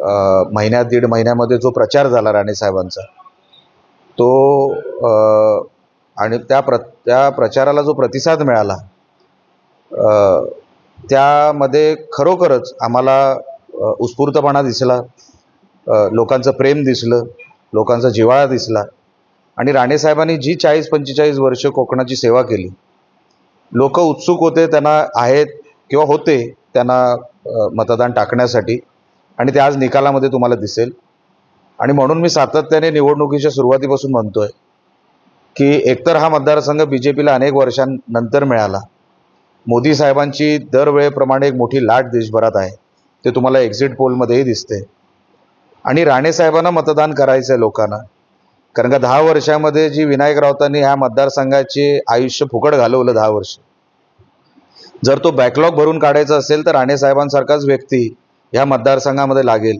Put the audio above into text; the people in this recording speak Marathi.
महिन्यात दीड महिन्यामध्ये जो प्रचार झाला राणे साहेबांचा तो आणि त्या प्रचाराला जो प्रतिसाद मिळाला त्यामध्ये खरोखरच आम्हाला उत्स्फूर्तपणा दिसला, लोकांचं प्रेम दिसलं, लोकांचा जिव्हाळा दिसला आणि राणे साहेबांनी जी 40-45 वर्ष कोकणाची सेवा केली, लोक उत्सुक होते त्यांना आहेत किंवा होते त्यांना मतदान टाकण्यासाठी आणि ते आज निकालामध्ये तुम्हाला दिसेल. आणि म्हणून मी सातत्याने निवडणुकीच्या सुरुवातीपासून म्हणतोय की एकतर हा मतदारसंघ बीजेपीला अनेक वर्षांनंतर मिळाला, मोदी साहेबांची दरवेळेप्रमाणे एक मोठी लाट देशभरात आहे, ते तुम्हाला एक्झिट पोलमध्येही दिसते. आणि राणे साहेबांना मतदान करायचं आहे लोकांना, कारण का 10 वर्षामध्ये जी विनायक राऊतांनी ह्या मतदारसंघाचे आयुष्य फुकट घालवलं 10 वर्ष, जर तो बॅकलॉग भरून काढायचा असेल तर राणे साहेबांसारखाच व्यक्ती ह्या मतदारसंघामध्ये लागेल.